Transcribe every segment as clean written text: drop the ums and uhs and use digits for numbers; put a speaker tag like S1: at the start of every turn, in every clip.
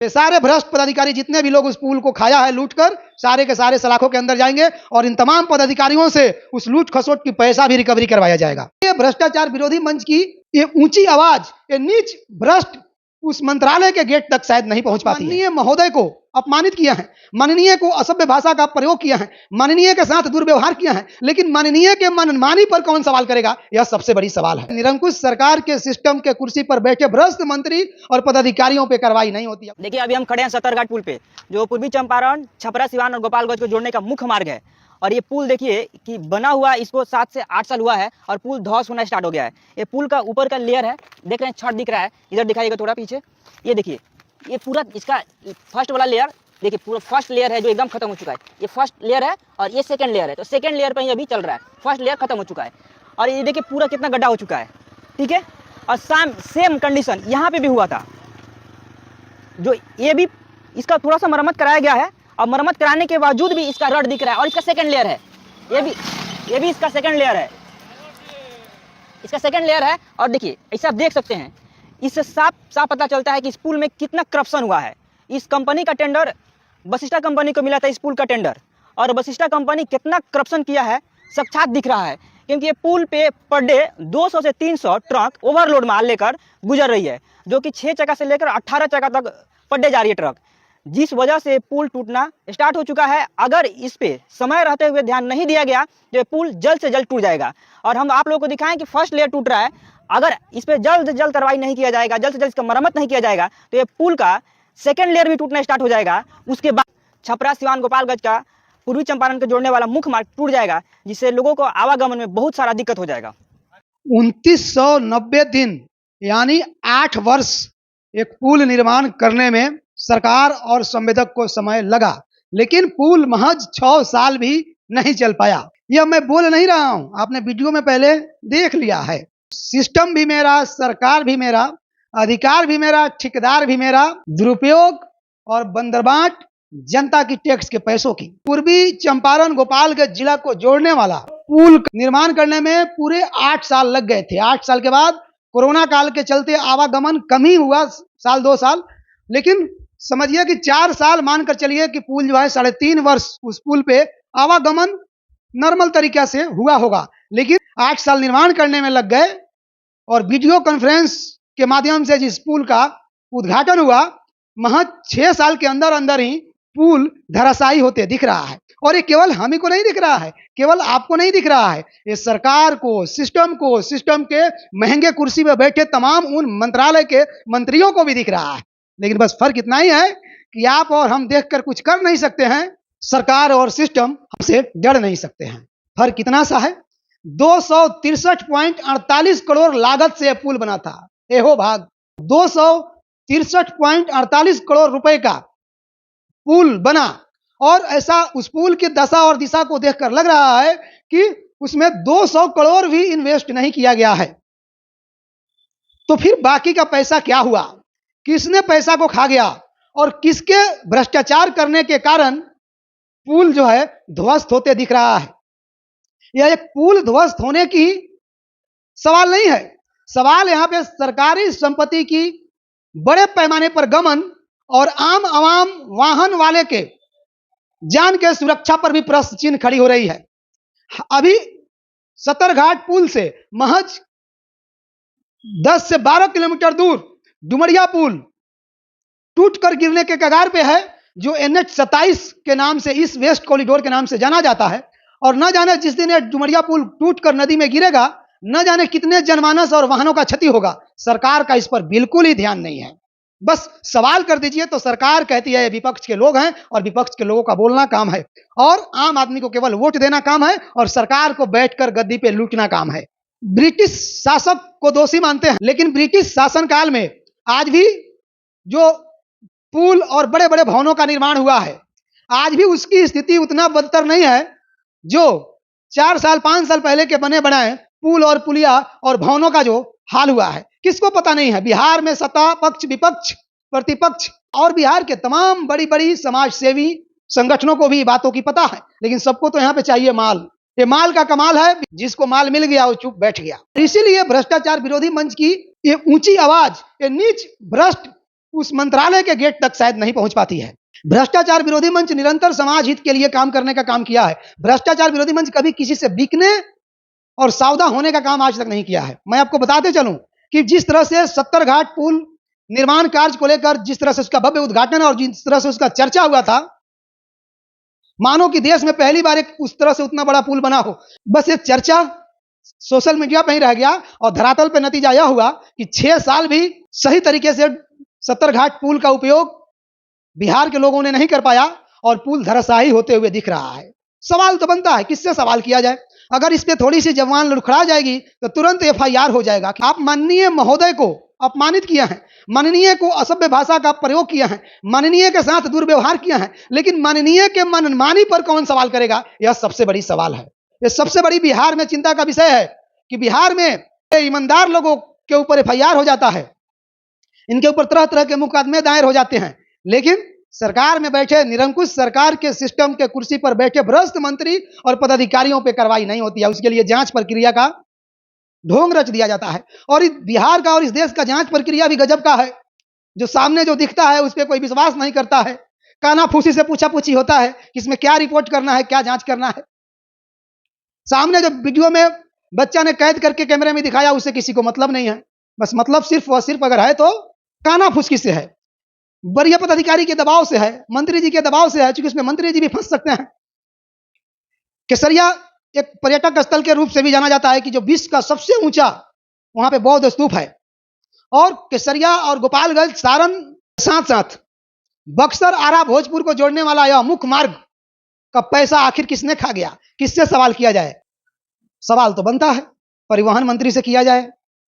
S1: ये सारे भ्रष्ट पदाधिकारी जितने भी लोग उस पुल को खाया है लूट कर, सारे के सारे सलाखों के अंदर जाएंगे और इन तमाम पदाधिकारियों से उस लूट खसोट की पैसा भी रिकवरी करवाया जाएगा। ये भ्रष्टाचार विरोधी मंच की ये ऊंची आवाज, ये नीच भ्रष्ट उस मंत्रालय के गेट तक शायद नहीं पहुंच पाती है। माननीय महोदय को अपमानित किया है, माननीय को असभ्य भाषा का प्रयोग किया है, माननीय के साथ दुर्व्यवहार किया है, लेकिन माननीय के मनमानी पर कौन सवाल करेगा, यह सबसे बड़ी सवाल है। निरंकुश सरकार के सिस्टम के कुर्सी पर बैठे भ्रष्ट मंत्री और पदाधिकारियों पे कार्रवाई नहीं होती है।
S2: देखिए, अभी हम खड़े हैं सत्तरघाट पुल पे, जो पूर्वी चंपारण, छपरा सिवान और गोपालगंज को जोड़ने का मुख्य मार्ग है। और ये पुल देखिए कि बना हुआ इसको 7 से 8 साल हुआ है और पुल ध्वस्त होना स्टार्ट हो गया है। ये पुल का ऊपर का लेयर है, देख रहे हैं, छत दिख रहा है, इधर दिखाइएगा थोड़ा पीछे, ये देखिए, ये पूरा इसका फर्स्ट वाला लेयर देखिए, पूरा फर्स्ट लेयर है जो एकदम खत्म हो चुका है। ये फर्स्ट लेयर है और ये सेकंड लेयर है, तो सेकंड लेयर पे ही अभी चल रहा है, फर्स्ट लेयर खत्म हो चुका है। और ये देखिए पूरा कितना गड्ढा हो चुका है, ठीक है। और सेम कंडीशन यहाँ पे भी हुआ था, जो ये भी इसका थोड़ा सा मरम्मत कराया गया है और मरम्मत कराने के बावजूद भी इसका रड दिख रहा है। और इसका सेकंड लेयर है, ये भी इसका सेकंड लेयर है, इसका सेकंड लेयर है। और देखिए ऐसा आप देख सकते हैं, इससे साफ पता चलता है कि इस पुल में कितना करप्शन हुआ है। इस कंपनी का टेंडर वशिष्ठा कंपनी को मिला था, इस पुल का टेंडर, और वशिष्ठा कंपनी कितना करप्शन किया है साक्षात दिख रहा है। क्योंकि ये पुल पे पर डे 200 से 300 ट्रक ओवरलोड माल लेकर गुजर रही है, जो कि 6 चक्का से लेकर 18 चक्का तक पर डे जा रही है ट्रक, जिस वजह से पुल टूटना स्टार्ट हो चुका है। अगर इस पे समय रहते हुए ध्यान नहीं दिया गया तो ये पुल जल्द से जल्द टूट जाएगा। और हम आप लोगों को दिखाएं कि फर्स्ट लेयर टूट रहा है, अगर इस पे जल्द से जल्द कार्रवाई नहीं किया जाएगा, जल्द से जल्द इसका मरम्मत नहीं किया जाएगा, तो ये पुल का सेकंड लेयर भी टूटना स्टार्ट हो जाएगा। उसके बाद छपरा सिवान गोपालगंज का पूर्वी चंपारण को जोड़ने वाला मुख्य मार्ग टूट जाएगा, जिससे लोगों को आवागमन में बहुत सारा दिक्कत हो जाएगा।
S1: 2990 दिन यानी 8 वर्ष एक पुल निर्माण करने में सरकार और संवेदक को समय लगा, लेकिन पुल महज 6 साल भी नहीं चल पाया। यह मैं बोल नहीं रहा हूं, आपने वीडियो में पहले देख लिया है। सिस्टम भी मेरा, सरकार भी मेरा, अधिकार भी मेरा, ठेकेदार भी मेरा, दुरुपयोग और बंदरबाट जनता की टैक्स के पैसों की। पूर्वी चंपारण गोपालगंज जिला को जोड़ने वाला पुल निर्माण करने में पूरे 8 साल लग गए थे। 8 साल के बाद कोरोना काल के चलते आवागमन कम ही हुआ, साल 2 साल, लेकिन समझिए कि 4 साल मानकर चलिए कि पुल जो है 3.5 वर्ष उस पुल पे आवागमन नॉर्मल तरीके से हुआ होगा, लेकिन 8 साल निर्माण करने में लग गए। और वीडियो कॉन्फ्रेंस के माध्यम से जिस पुल का उद्घाटन हुआ, महज 6 साल के अंदर अंदर ही पुल धराशायी होते दिख रहा है। और ये केवल हम ही को नहीं दिख रहा है, केवल आपको नहीं दिख रहा है, ये सरकार को, सिस्टम के महंगे कुर्सी पर बैठे तमाम उन मंत्रालय के मंत्रियों को भी दिख रहा है। लेकिन बस फर्क इतना ही है कि आप और हम देखकर कुछ कर नहीं सकते हैं, सरकार और सिस्टम हमसे डर नहीं सकते हैं। फर्क कितना सा है, 263.48 करोड़ लागत से पुल बना था। एहो भाग, 263.48 करोड़ रुपए का पुल बना, और ऐसा उस पुल की दशा और दिशा को देखकर लग रहा है कि उसमें 200 करोड़ भी इन्वेस्ट नहीं किया गया है। तो फिर बाकी का पैसा क्या हुआ, किसने पैसा को खा गया, और किसके भ्रष्टाचार करने के कारण पुल जो है ध्वस्त होते दिख रहा है। यह एक पुल ध्वस्त होने की सवाल नहीं है, सवाल यहां पे सरकारी संपत्ति की बड़े पैमाने पर गमन और आम आवाम वाहन वाले के जान के सुरक्षा पर भी प्रश्न चिन्ह खड़ी हो रही है। अभी सत्तरघाट पुल से महज 10 से 12 किलोमीटर दूर डुमरिया पुल टूटकर गिरने के कगार पे है, जो NH-27 के नाम से, इस वेस्ट कॉरिडोर के नाम से जाना जाता है। और न जाने जिस दिन डुमरिया पुल टूटकर नदी में गिरेगा, न जाने कितने जनमानस और वाहनों का क्षति होगा। सरकार का इस पर बिल्कुल ही ध्यान नहीं है। बस सवाल कर दीजिए तो सरकार कहती है विपक्ष के लोग हैं, और विपक्ष के लोगों का बोलना काम है, और आम आदमी को केवल वोट देना काम है, और सरकार को बैठकर गद्दी पे लूटना काम है। ब्रिटिश शासक को दोषी मानते हैं, लेकिन ब्रिटिश शासनकाल में आज भी जो पुल और बड़े बड़े भवनों का निर्माण हुआ है, आज भी उसकी स्थिति उतना बदतर नहीं है जो 4 साल 5 साल पहले के बने बनाए पुल और पुलिया और भवनों का जो हाल हुआ है। किसको पता नहीं है? बिहार में सत्ता पक्ष, विपक्ष, प्रतिपक्ष और बिहार के तमाम बड़ी बड़ी समाज सेवी संगठनों को भी बातों की पता है, लेकिन सबको तो यहाँ पे चाहिए माल। ये माल का कमाल है, जिसको माल मिल गया वो चुप बैठ गया। इसीलिए भ्रष्टाचार विरोधी मंच की ये ऊंची आवाज, ये नीच भ्रष्ट उस मंत्रालय के गेट तक शायद नहीं पहुंच पाती है। भ्रष्टाचार विरोधी मंच निरंतर समाज हित के लिए काम करने का काम किया है। भ्रष्टाचार विरोधी मंच कभी किसी से बिकने और सौदा होने का काम आज तक नहीं किया है। मैं आपको बताते चलूं कि जिस तरह से 70 घाट पुल निर्माण कार्य को लेकर जिस तरह से उसका भव्य उद्घाटन और जिस तरह से उसका चर्चा हुआ था, मानो कि देश में पहली बार एक उस तरह से उतना बड़ा पुल बना हो। बस ये चर्चा सोशल मीडिया पे ही रह गया और धरातल पे नतीजा यह हुआ कि 6 साल भी सही तरीके से 70 घाट पुल का उपयोग बिहार के लोगों ने नहीं कर पाया और पुल धराशायी होते हुए दिख रहा है। सवाल तो बनता है, किससे सवाल किया जाए? अगर इस पे थोड़ी सी जबान लड़खड़ा जाएगी तो तुरंत एफआईआर हो जाएगा कि आप माननीय महोदय को अपमानित किया है, माननीय को असभ्य भाषा का प्रयोग किया है, माननीय के साथ दुर्व्यवहार किया है, लेकिन माननीय के मनमानी पर कौन सवाल करेगा? यह सबसे बड़ी सवाल है। यह सबसे बड़ी बिहार में चिंता का विषय है कि बिहार में ईमानदार लोगों के ऊपर एफआईआर हो जाता है, इनके ऊपर तरह तरह के मुकदमे दायर हो जाते हैं, लेकिन सरकार में बैठे निरंकुश सरकार के सिस्टम के कुर्सी पर बैठे भ्रष्ट मंत्री और पदाधिकारियों पे कार्रवाई नहीं होती है। उसके लिए जांच प्रक्रिया का ढोंग रच दिया जाता है और इस बिहार का और इस देश का जांच प्रक्रिया भी गजब का है। जो सामने जो दिखता है उस पर कोई विश्वास नहीं करता है, कानाफूसी से पूछा पूछी होता है कि इसमें क्या रिपोर्ट करना है, क्या जांच करना है। सामने जो वीडियो में बच्चा ने कैद करके कैमरे में दिखाया उससे किसी को मतलब नहीं है, बस मतलब सिर्फ व सिर्फ अगर है तो कानाफूसी से है, वरीय पदाधिकारी के दबाव से है, मंत्री जी के दबाव से है, क्योंकि इसमें मंत्री जी भी फंस सकते हैं। केसरिया एक पर्यटक स्थल के रूप से भी जाना जाता है कि जो विश्व का सबसे ऊंचा वहां पे बौद्ध स्तूप है और केसरिया और गोपालगंज सारण साथ साथ बक्सर आरा भोजपुर को जोड़ने वाला यह मुख्य मार्ग का पैसा आखिर किसने खा गया? किससे सवाल किया जाए? सवाल तो बनता है परिवहन मंत्री से किया जाए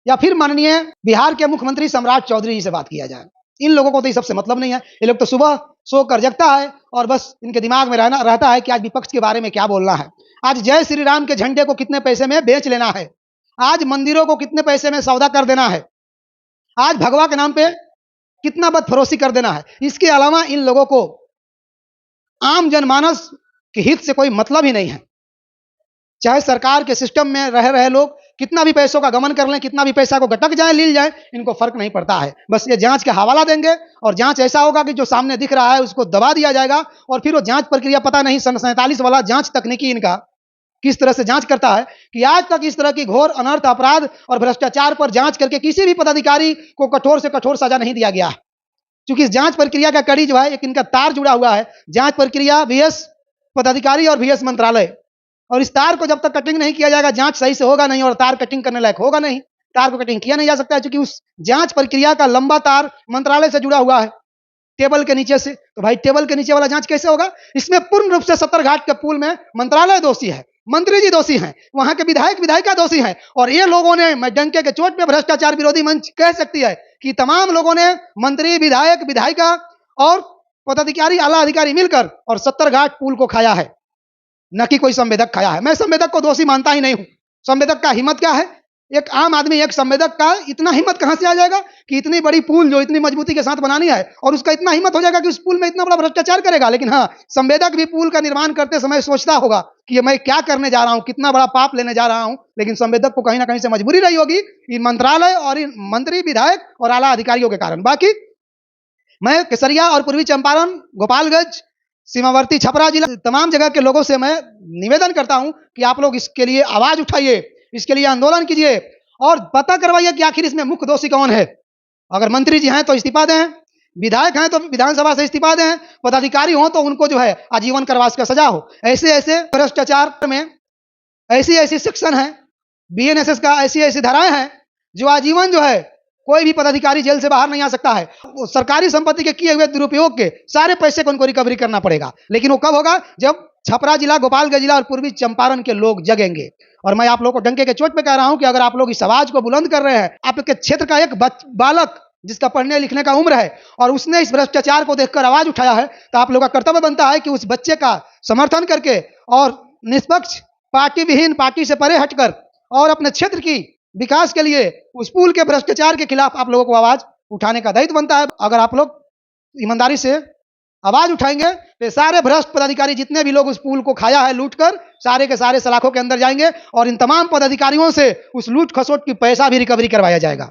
S1: या फिर माननीय बिहार के मुख्यमंत्री सम्राट चौधरी जी से बात किया जाए। इन लोगों को तो ये सबसे मतलब नहीं है। ये लोग तो सुबह सो कर जगता है और बस इनके दिमाग में रहता है कि आज विपक्ष के बारे में क्या बोलना है, आज जय श्री राम के झंडे को कितने पैसे में बेच लेना है, आज मंदिरों को कितने पैसे में सौदा कर देना है, आज भगवा के नाम पे कितना बदफरोशी कर देना है। इसके अलावा इन लोगों को आम जनमानस के हित से कोई मतलब ही नहीं है। चाहे सरकार के सिस्टम में रह रहे लोग कितना भी पैसों का गमन कर लें, कितना भी पैसा को गटक जाए, लील जाए, इनको फर्क नहीं पड़ता है। बस ये जांच के हवाला देंगे और जांच ऐसा होगा कि जो सामने दिख रहा है उसको दबा दिया जाएगा और फिर वो जांच प्रक्रिया पता नहीं सन 47 वाला जांच तकनीकी इनका किस तरह से जांच करता है कि आज तक इस तरह की घोर अनर्थ अपराध और भ्रष्टाचार पर जांच करके किसी भी पदाधिकारी को कठोर से कठोर सजा नहीं दिया गया है। क्योंकि इस जांच प्रक्रिया का कड़ी जो है एक इनका तार जुड़ा हुआ है, जांच प्रक्रिया, VS पदाधिकारी और VS मंत्रालय, और इस तार को जब तक कटिंग नहीं किया जाएगा जांच सही से होगा नहीं और तार कटिंग करने लायक होगा नहीं। तार को कटिंग किया नहीं जा सकता है क्योंकि उस जांच प्रक्रिया का लंबा तार मंत्रालय से जुड़ा हुआ है टेबल के नीचे से। तो भाई टेबल के नीचे वाला जांच कैसे होगा? इसमें पूर्ण रूप से 70 घाट के पुल में मंत्रालय दोषी है, मंत्री जी दोषी हैं, वहां के विधायक विधायिका दोषी हैं और ये लोगों ने, मैं डंके के चोट में भ्रष्टाचार विरोधी मंच कह सकती है कि तमाम लोगों ने, मंत्री, विधायक, विधायिका और पदाधिकारी, आला अधिकारी मिलकर और 70 घाट पुल को खाया है, न कि कोई संवेदक खाया है। मैं संवेदक को दोषी मानता ही नहीं हूं। संवेदक का हिम्मत क्या है? एक आम आदमी, एक संवेदक का इतना हिम्मत कहां से आ जाएगा कि इतनी बड़ी पुल जो इतनी मजबूती के साथ बनानी है और उसका इतना हिम्मत हो जाएगा कि उस पुल में इतना बड़ा भ्रष्टाचार करेगा। लेकिन हाँ, संवेदक भी पुल का निर्माण करते समय सोचता होगा कि मैं क्या करने जा रहा हूं, कितना बड़ा पाप लेने जा रहा हूं। लेकिन संवेदक को कहीं ना कहीं से मजबूरी रही होगी इन मंत्रालय और इन मंत्री, विधायक और आला अधिकारियों के कारण। बाकी मैं केसरिया और पूर्वी चंपारण, गोपालगंज, सीमावर्ती छपरा जिला, तमाम जगह के लोगों से मैं निवेदन करता हूं कि आप लोग इसके लिए आवाज उठाइए, इसके लिए आंदोलन कीजिए और पता करवाइए कि आखिर इसमें मुख्य दोषी कौन है। अगर मंत्री जी हैं तो इस्तीफा दें, विधायक हैं तो विधानसभा से इस्तीफा दें, पदाधिकारी हो तो उनको जो है आजीवन कारावास का सजा हो। ऐसे ऐसे भ्रष्टाचार में ऐसी ऐसी सेक्शन है, BNSS का ऐसी ऐसी धाराएं हैं जो आजीवन जो है कोई भी पदाधिकारी जेल से बाहर नहीं आ सकता है। सरकारी संपत्ति के किए हुए दुरुपयोग के सारे पैसे को उनको रिकवरी करना पड़ेगा। लेकिन वो कब होगा? जब छपरा जिला, गोपालगंज जिला और पूर्वी चंपारण के लोग जगेंगे। और मैं आप लोगों को डंके के चोट पे कह रहा हूं कि अगर आप लोग इस आवाज को बुलंद कर रहे हैं, आप लोग के क्षेत्र का एक बालक जिसका पढ़ने लिखने का उम्र है और उसने इस भ्रष्टाचार को देखकर आवाज उठाया है, तो आप लोग का कर्तव्य बनता है कि उस बच्चे का समर्थन करके और निष्पक्ष, पार्टी विहीन, पार्टी से परे हटकर और अपने क्षेत्र की विकास के लिए उस पुल के भ्रष्टाचार के खिलाफ आप लोगों को आवाज उठाने का दायित्व बनता है। अगर आप लोग ईमानदारी से आवाज उठाएंगे तो सारे भ्रष्ट पदाधिकारी, जितने भी लोग उस पुल को खाया है लूट कर, सारे के सारे सलाखों के अंदर जाएंगे और इन तमाम पदाधिकारियों से उस लूट खसोट की पैसा भी रिकवरी करवाया जाएगा।